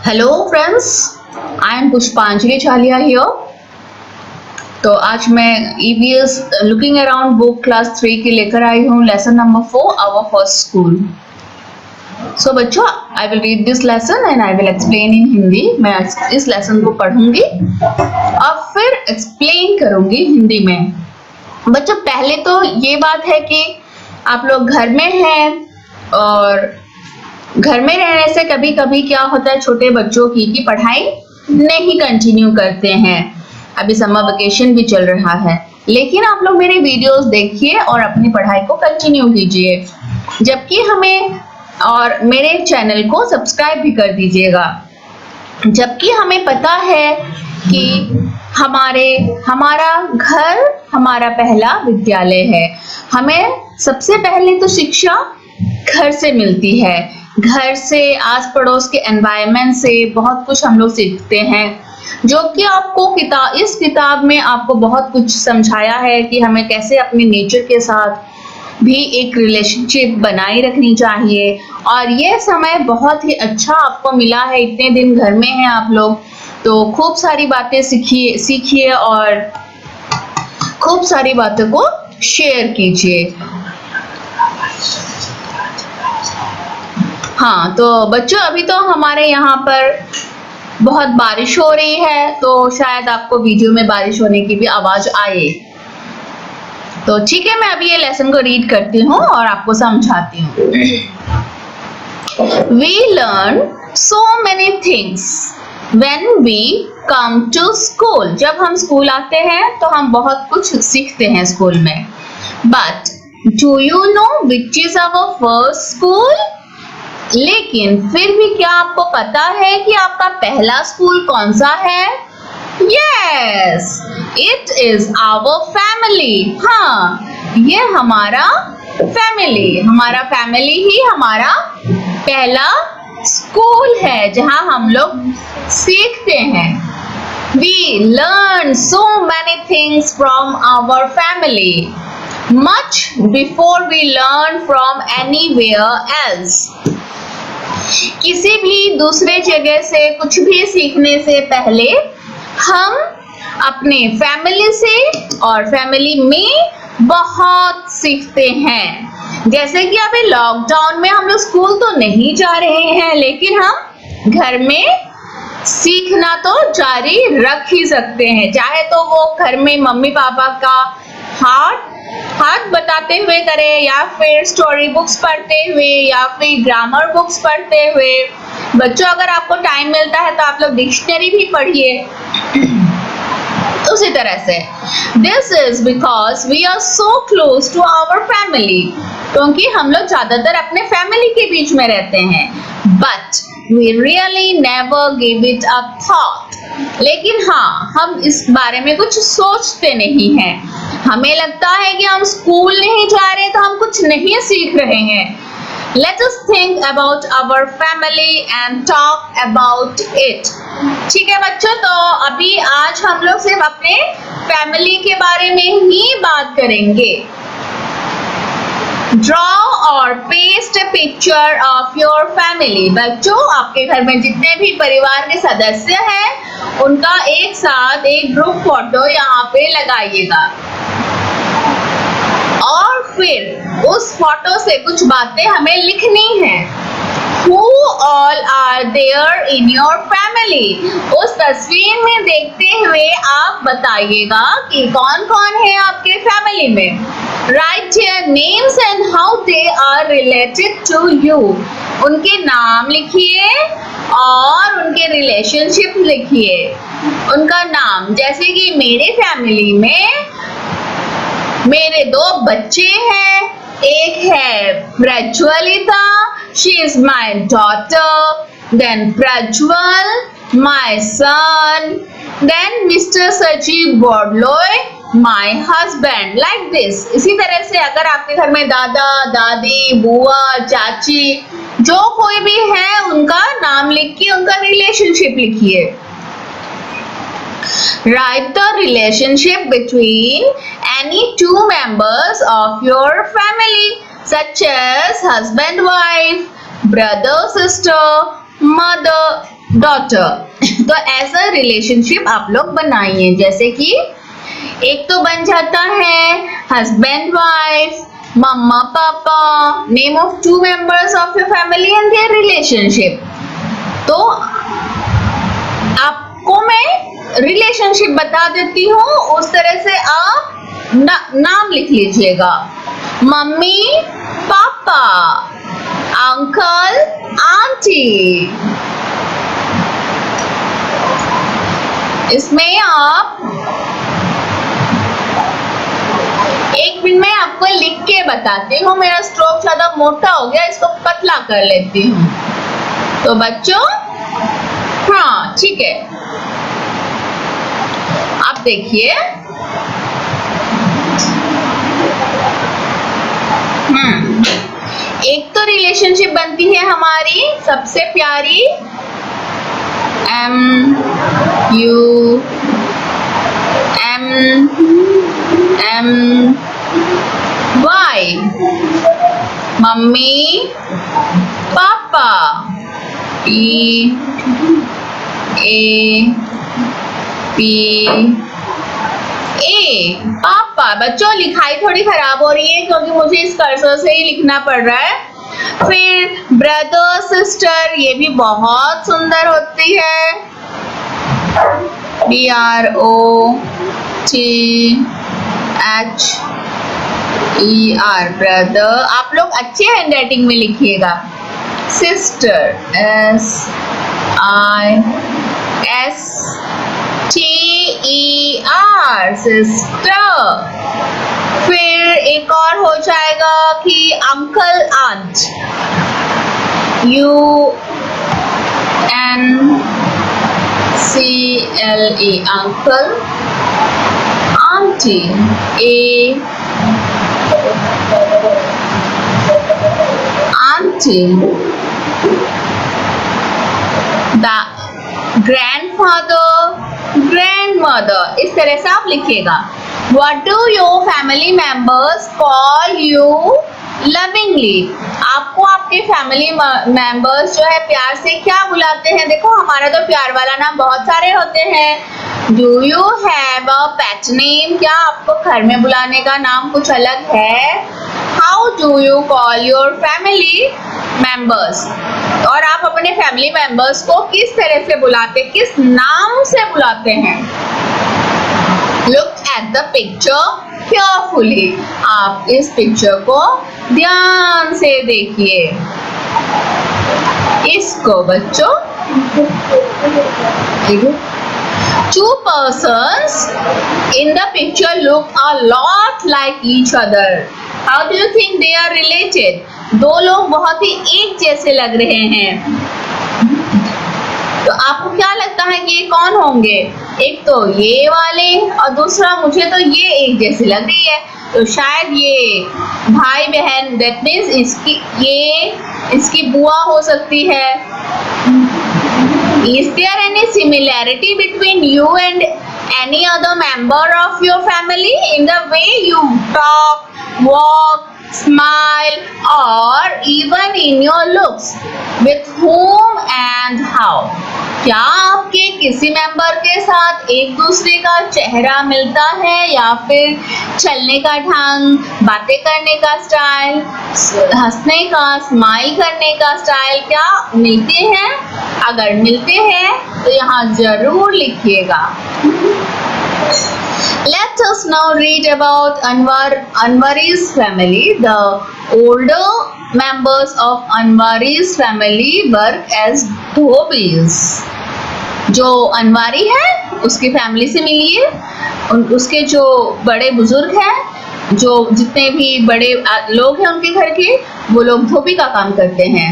Hello friends, I am पुष्पांजलि चालिया here. तो आज मैं EVS looking around book class 3 की लेकर आई हूँ lesson number 4 our first school. So बच्चों, I will read this lesson and I will explain in Hindi. मैं इस लेसन को पढ़ूंगी और फिर एक्सप्लेन करूंगी हिंदी में। बच्चों, पहले तो ये बात है कि आप लोग घर में हैं और घर में रहने से कभी कभी क्या होता है छोटे बच्चों की पढ़ाई नहीं कंटिन्यू करते हैं। अभी समर वेकेशन भी चल रहा है, लेकिन आप लोग मेरे वीडियोस देखिए और अपनी पढ़ाई को कंटिन्यू कीजिए, जबकि हमें और मेरे चैनल को सब्सक्राइब भी कर दीजिएगा। जबकि हमें पता है कि हमारा घर हमारा पहला विद्यालय है। हमें सबसे पहले तो शिक्षा घर से मिलती है। घर से, आस पड़ोस के एनवायरनमेंट से बहुत कुछ हम लोग सीखते हैं, जो कि आपको इस किताब में आपको बहुत कुछ समझाया है कि हमें कैसे अपने नेचर के साथ भी एक रिलेशनशिप बनाए रखनी चाहिए। और ये समय बहुत ही अच्छा आपको मिला है, इतने दिन घर में हैं आप लोग, तो खूब सारी बातें सीखिए और खूब सारी बातों को शेयर कीजिए। हाँ, तो बच्चों, अभी तो हमारे यहाँ पर बहुत बारिश हो रही है, तो शायद आपको वीडियो में बारिश होने की भी आवाज आए। तो ठीक है, मैं अभी ये लेसन को रीड करती हूँ और आपको समझाती हूँ। We learn so many things when we come to school. जब हम स्कूल आते हैं तो हम बहुत कुछ सीखते हैं स्कूल में। But do you know which is our first school? लेकिन फिर भी क्या आपको पता है कि आपका पहला स्कूल कौन सा है? Yes, it is our family. हाँ, ये हमारा फैमिली ही हमारा पहला स्कूल है जहां हम लोग सीखते हैं। We learn so many things from our family, much before we learn from anywhere else. किसी भी दूसरे जगह से कुछ भी सीखने से पहले हम अपने फैमिली से और फैमिली में बहुत सीखते हैं। जैसे कि अभी लॉकडाउन में हम लोग स्कूल तो नहीं जा रहे हैं, लेकिन हम घर में सीखना तो जारी रख ही सकते हैं। चाहे तो वो घर में मम्मी पापा का हाथ बताते हुए करें, या फिर स्टोरी बुक्स पढ़ते हुए, या फिर ग्रामर बुक्स पढ़ते हुए। बच्चों, अगर आपको टाइम मिलता है तो आप लोग डिक्शनरी भी पढ़िए। उसी तरह से this is because we are so close to our family, क्योंकि हम लोग ज्यादातर अपने फैमिली के बीच में रहते हैं। But we really never give it a thought. लेकिन हाँ, हम इस बारे में कुछ सोचते नहीं हैं। हमें लगता है कि हम स्कूल नहीं जा रहे तो हम कुछ नहीं सीख रहे हैं। Let us think about our family and talk about it. ठीक है बच्चों, तो अभी आज हम लोग सिर्फ अपने फैमिली के बारे में ही बात करेंगे। Draw or paste a picture of your family. बच्चों, आपके घर में जितने भी परिवार के सदस्य हैं, उनका एक साथ एक ग्रुप फोटो यहाँ पे लगाइएगा और फिर उस फोटो से कुछ बातें हमें लिखनी है। Who all are there in your family? उस तस्वीर में देखते हुए आप बताइएगा कि कौन कौन है आपके फैमिली में। Write their names and how they are related to you. उनके नाम लिखिए और उनके रिलेशनशिप लिखिए। उनका नाम, जैसे कि मेरे फैमिली में मेरे 2 बच्चे हैं। एक है Prajwalita, she is my daughter, then Prajwal my son, then mister Sajeev Bodloy my husband, like this. इसी तरह से अगर आपके घर में दादा दादी बुआ चाची जो कोई भी है, उनका नाम लिख के उनका रिलेशनशिप लिखिए। Write the relationship between any 2 members of your family, such as husband wife, brother sister, mother daughter. तो ऐसा रिलेशनशिप आप लोग बनाइए, जैसे कि एक तो बन जाता है हस्बैंड वाइफ, मम्मा पापा, name of 2 members of your family and their relationship. तो आपको मैं रिलेशनशिप बता देती हूँ, उस तरह से आप नाम लिख लीजिएगा। Mummy papa, uncle aunty. इसमें आप 1 मिनट में आपको लिख के बताती हूँ, मेरा स्ट्रोक ज्यादा मोटा हो गया, इसको पतला कर लेती हूँ। तो बच्चों, हाँ ठीक है, आप देखिए, एक तो रिलेशनशिप बनती है हमारी सबसे प्यारी MUMMY, मम्मी पापा, PAPA, पापा। बच्चों लिखाई थोड़ी खराब हो रही है क्योंकि मुझे इस कर्सर से ही लिखना पड़ रहा है। फिर ब्रदर सिस्टर, ये भी बहुत सुंदर होती है, BROTHER, ब्रदर। आप लोग अच्छे हैंडराइटिंग में लिखिएगा। Sister, SISTER, sister. फिर एक और हो जाएगा कि uncle aunt, UNCLE, uncle auntie, auntie. Grandfather, grandmother, इस तरह से आप लिखिएगा। What do your family members call you lovingly? आपको आपके फैमिली मेंबर्स जो है प्यार से क्या बुलाते हैं? देखो हमारा तो प्यार वाला नाम बहुत सारे होते हैं। Do you have a pet name? क्या आपको घर में बुलाने का नाम कुछ अलग है? How do you call your family members? और आप अपने फैमिली मेंबर्स को किस तरह से बुलाते, किस नाम से बुलाते हैं? Look at the picture carefully. आप इस पिक्चर को ध्यान से देखिए। इसको बच्चों, 2 persons in the picture look a lot like each other. How do you think they are related? 2 लोग बहुत ही एक जैसे लग रहे हैं, तो आपको क्या लगता है कि ये कौन होंगे? एक तो ये वाले और दूसरा मुझे तो ये एक जैसी लग रही है, तो शायद ये भाई बहन, दैट मीन्स इसकी बुआ हो सकती है। Is there any similarity between you and any other member of your family in the way you talk, walk, smile, or even in your looks? With whom and how? क्या आपके किसी member के साथ एक दूसरे का चेहरा मिलता है, या फिर चलने का ढंग, बातें करने का स्टाइल, हंसने का, स्माइल करने का स्टाइल, क्या मिलते हैं? अगर मिलते हैं तो यहाँ जरूर लिखिएगा। Let us now read about Anwari's family. The older members of Anwari's family work as dhobis. जो अनवारी है उसकी फैमिली से मिलिए। उसके जो बड़े बुजुर्ग हैं, जो जितने भी बड़े लोग हैं उनके घर के, वो लोग धोबी का काम करते हैं।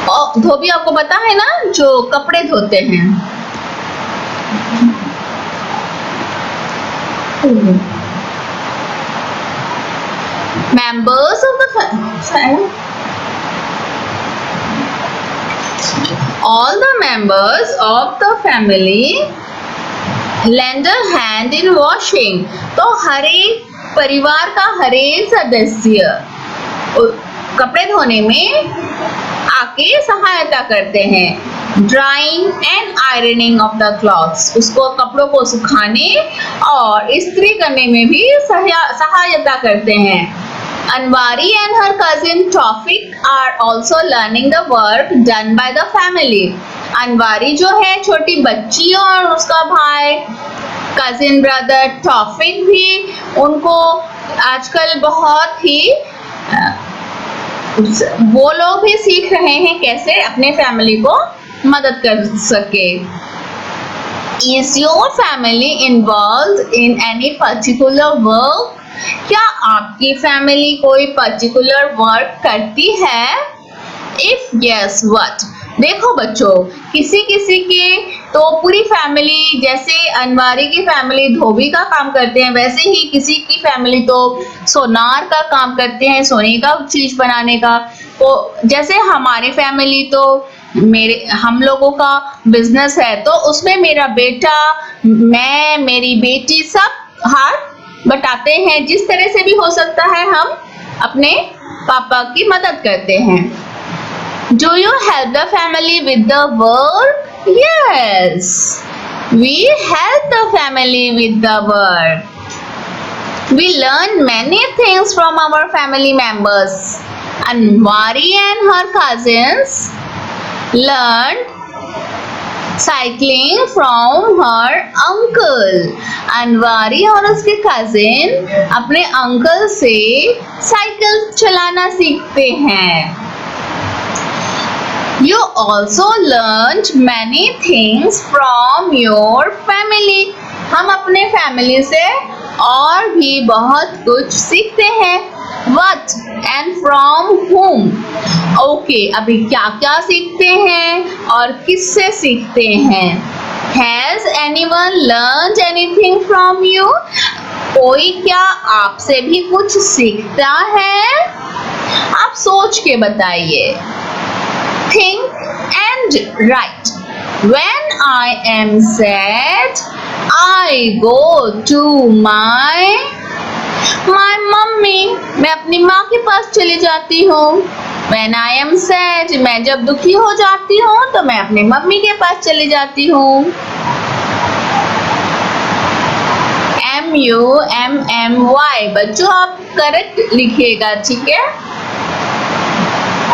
और धोबी आपको पता है ना, जो कपड़े धोते हैं। Members of the family. All the members of the family lend a hand in washing. तो हर एक परिवार का हर एक सदस्य कपड़े धोने में आके सहायता करते हैं। Drawing and ironing of the clothes, उसको कपड़ों को सुखाने और इस्त्री करने में भी सहायता करते हैं। Anwari and her cousin Taufiq are also learning the work done by the family. Anwari जो है छोटी बच्ची और उसका भाई कजिन ब्रदर टॉफिक भी, उनको आजकल बहुत ही वो लोग भी सीख रहे हैं कैसे अपने फैमिली को मदद कर सके। Is your family involved in any particular work? क्या आपकी फैमिली कोई पर्टिकुलर वर्क करती है? If yes, what? देखो बच्चों, किसी किसी के तो पूरी फैमिली, जैसे अनवारी की फैमिली धोबी का काम करते हैं, वैसे ही किसी की फैमिली तो सोनार का काम करते हैं, सोने का चीज बनाने का। तो जैसे हमारी फैमिली तो हम लोगों का बिजनेस है, तो उसमें मेरा बेटा, मैं, मेरी बेटी सब हाथ बटाते हैं। जिस तरह से भी हो सकता है हम अपने पापा की मदद करते हैं। Do you help the family with the work? Yes, we help the family with the work. We learn many things from our family members. Anwari and her cousins learned cycling from her uncle. Anwari और उसके cousin अपने uncle से cycle चलाना सीखते हैं। You also learned many things from your family. हम अपने family से और भी बहुत कुछ सीखते हैं। What and from whom? Okay, अभी क्या क्या सीखते हैं और किससे सीखते हैं? Has anyone learned anything from you? कोई क्या आपसे भी कुछ सीखता है? आप सोच के बताइए। Think and write. When I am sad, I go to my mummy. मैं अपनी माँ के पास चली जाती हूँ। When I am sad, मैं जब दुखी हो जाती हूँ तो मैं अपने मम्मी के पास चली जाती हूँ। MUMMY, बच्चों आप करेक्ट लिखिएगा, ठीक है।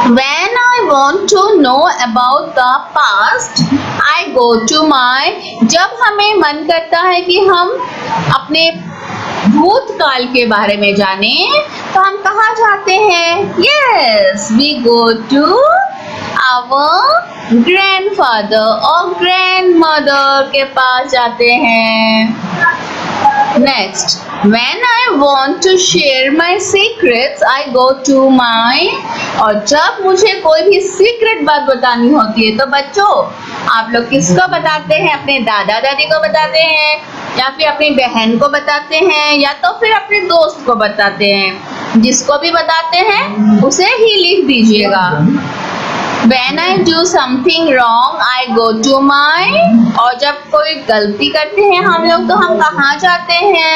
When I want to know about the past, I go to my. जब हमें मन करता है कि हम अपने भूतकाल के बारे में जाने, तो हम कहाँ जाते हैं? Yes, we go to our grandfather और grandmother के पास जाते हैं। Next, when I want to share my secrets, I go to my. और जब मुझे कोई भी सीक्रेट बात बतानी होती है तो बच्चों आप लोग किसको बताते हैं? अपने दादा दादी को बताते हैं, या फिर अपनी बहन को बताते हैं, या तो फिर अपने दोस्त को बताते हैं। जिसको भी बताते हैं उसे ही लिख दीजिएगा। When I do something wrong, I go to my. और जब कोई गलती करते हैं हम लोग तो हम कहाँ जाते हैं?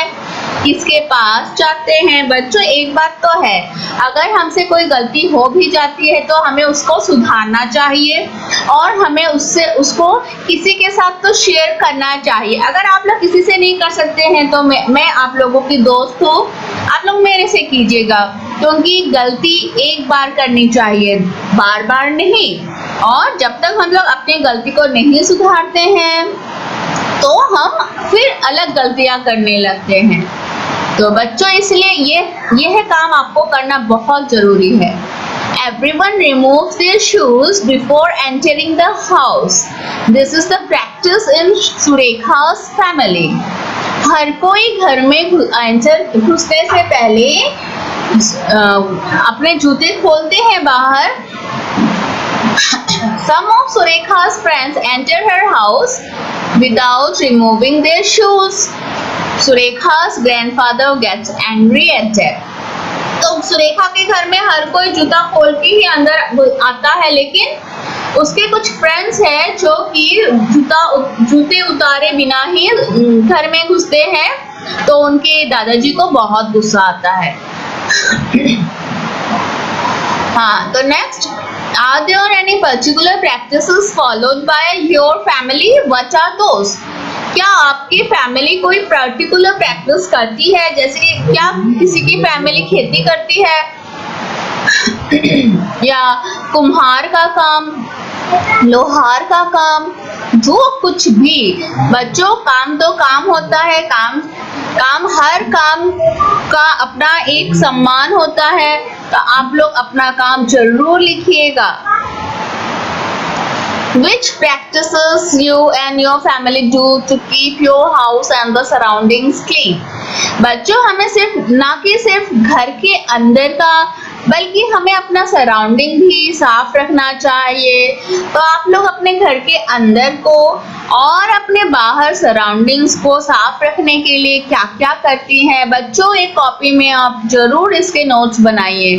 किसके पास जाते हैं? बच्चों एक बात तो है, अगर हमसे कोई गलती हो भी जाती है तो हमें उसको सुधारना चाहिए और हमें उसको किसी के साथ तो शेयर करना चाहिए। अगर आप लोग किसी से नहीं कर सकते हैं तो मैं आप लोगों की दोस्त हूँ, आप लोग मेरे से कीजिएगा, क्योंकि गलती एक बार करनी चाहिए, बार बार नहीं। और जब तक हम लोग अपनी गलती को नहीं सुधारते हैं तो हम फिर अलग गलतियां करने लगते हैं। तो बच्चों इसलिए यह काम आपको करना बहुत जरूरी है। Everyone removes their shoes before entering the house. This is the practice in Surekha's family. हर कोई घर में घुसने से पहले अपने जूते खोलते हैं बाहर। Some of Surekha's friends enter her house without removing their shoes. Surekha's grandfather gets angry at that. तो सुरेखा के घर में हर कोई जूता खोल के ही अंदर आता है, लेकिन उसके कुछ फ्रेंड्स हैं जो कि जूते उतारे बिना ही घर में घुसते हैं, तो उनके दादाजी को बहुत गुस्सा आता है। हाँ, तो next, are there any particular practices followed by your family, what are those? क्या आपकी फैमिली कोई पर्टिकुलर प्रैक्टिस करती है? जैसे कि क्या किसी की फैमिली खेती करती है या कुम्हार का काम, लोहार का काम, जो कुछ भी। बच्चों, काम तो काम होता है, काम हर काम का अपना एक सम्मान होता है, तो आप लोग अपना काम जरूर लिखिएगा। Which practices you and your family do to keep your house and the surroundings clean? बच्चों, हमें सिर्फ घर के अंदर का, बल्कि हमें अपना सराउंडिंग भी साफ रखना चाहिए। तो आप लोग अपने घर के अंदर को और अपने बाहर सराउंडिंग्स को साफ रखने के लिए क्या क्या करती हैं? बच्चों, एक कॉपी में आप जरूर इसके नोट्स बनाइए।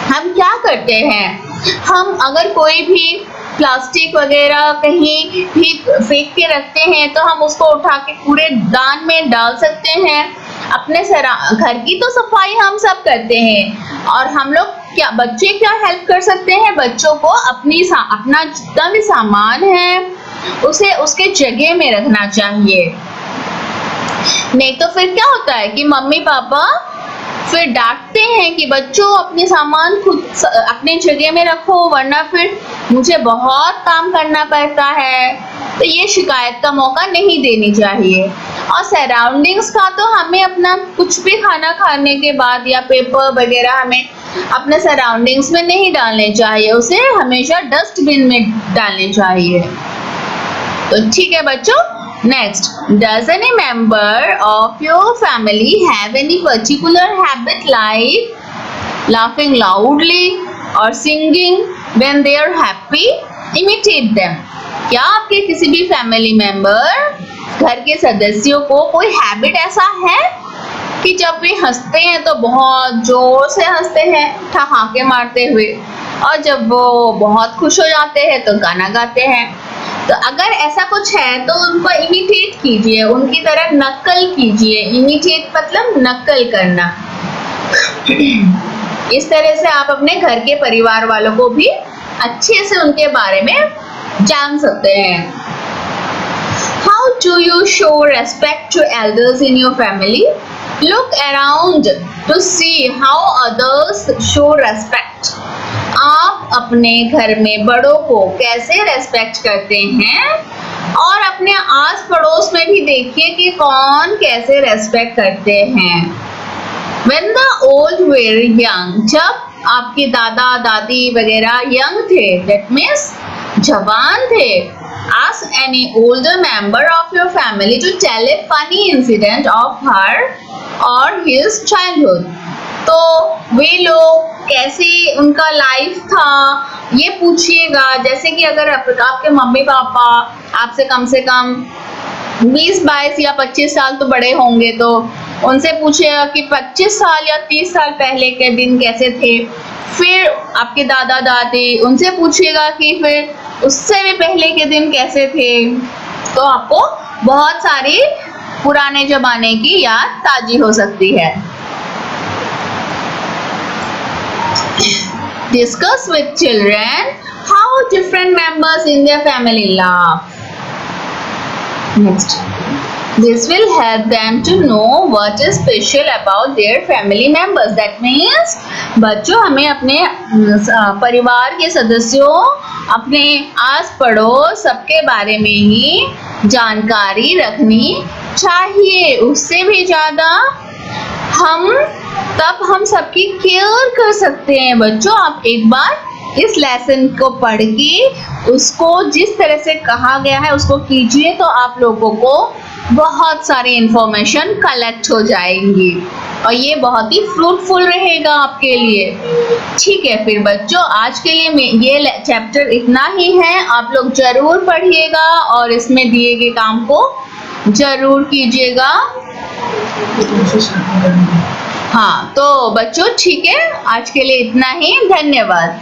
हम क्या करते हैं, हम अगर कोई भी प्लास्टिक वगैरह कहीं भी फेंक के रखते हैं तो हम उसको उठा के कूड़ेदान में डाल सकते हैं। अपने घर की तो सफाई हम सब करते हैं, और हम लोग क्या, बच्चे क्या हेल्प कर सकते हैं? बच्चों को अपना जितना भी सामान है उसे उसके जगह में रखना चाहिए। नहीं तो फिर क्या होता है कि मम्मी पापा फिर डांटते हैं कि बच्चों अपने सामान खुद अपने जगह में रखो, वरना फिर मुझे बहुत काम करना पड़ता है। तो ये शिकायत का मौका नहीं देनी चाहिए। और सराउंडिंग्स का तो हमें अपना कुछ भी खाना खाने के बाद या पेपर वगैरह हमें अपने सराउंडिंग्स में नहीं डालने चाहिए, उसे हमेशा डस्टबिन में डालने चाहिए। तो ठीक है बच्चों। Next, does any member of your family have any particular habit like laughing loudly or singing when they are happy? Imitate them. क्या आपके किसी भी फैमिली मेंबर घर के सदस्यों को कोई हैबिट ऐसा है कि जब वे हंसते हैं तो बहुत जोर से हंसते हैं, ठहाके मारते हुए, और जब वो बहुत खुश हो जाते हैं तो गाना गाते हैं? तो अगर ऐसा कुछ है तो उनको इमिटेट कीजिए, उनकी तरह नकल कीजिए। इमिटेट मतलब नकल करना। इस तरह से आप अपने घर के परिवार वालों को भी अच्छे से उनके बारे में जान सकते हैं। How do you show respect to elders in your family? Look around to see how others show respect. आप अपने घर में बड़ों को कैसे रेस्पेक्ट करते हैं, और अपने आस पड़ोस में भी देखिए कि कौन कैसे रेस्पेक्ट करते हैं। When the old were young, जब आपके दादा दादी वगैरह यंग थे, that means जवान थे, ask any older member of your family to tell a funny incident of her or his childhood. तो वे लोग कैसे उनका लाइफ था ये पूछिएगा। जैसे कि अगर आपके मम्मी पापा आपसे कम से कम 20-22 या 25 साल तो बड़े होंगे, तो उनसे पूछिएगा कि 25 साल या 30 साल पहले के दिन कैसे थे। फिर आपके दादा दादी, उनसे पूछिएगा कि फिर उससे भी पहले के दिन कैसे थे। तो आपको बहुत सारी पुराने जमाने की याद ताजी हो सकती है। Discuss with children how different members in their family laugh. Next, this will help them to know what is special about their family members. That means बच्चों, हमें अपने परिवार के सदस्यों, अपने आस पड़ोस सबके बारे में ही जानकारी रखनी चाहिए। उससे भी ज्यादा तब हम सबकी केयर कर सकते हैं। बच्चों, आप एक बार इस लेसन को पढ़ के उसको जिस तरह से कहा गया है उसको कीजिए, तो आप लोगों को बहुत सारी इंफॉर्मेशन कलेक्ट हो जाएंगी और ये बहुत ही फ्रूटफुल रहेगा आपके लिए। ठीक है, फिर बच्चों आज के लिए ये चैप्टर इतना ही है। आप लोग जरूर पढ़िएगा और इसमें दिए गए काम को जरूर कीजिएगा। हाँ, तो बच्चों ठीक है, आज के लिए इतना ही। धन्यवाद।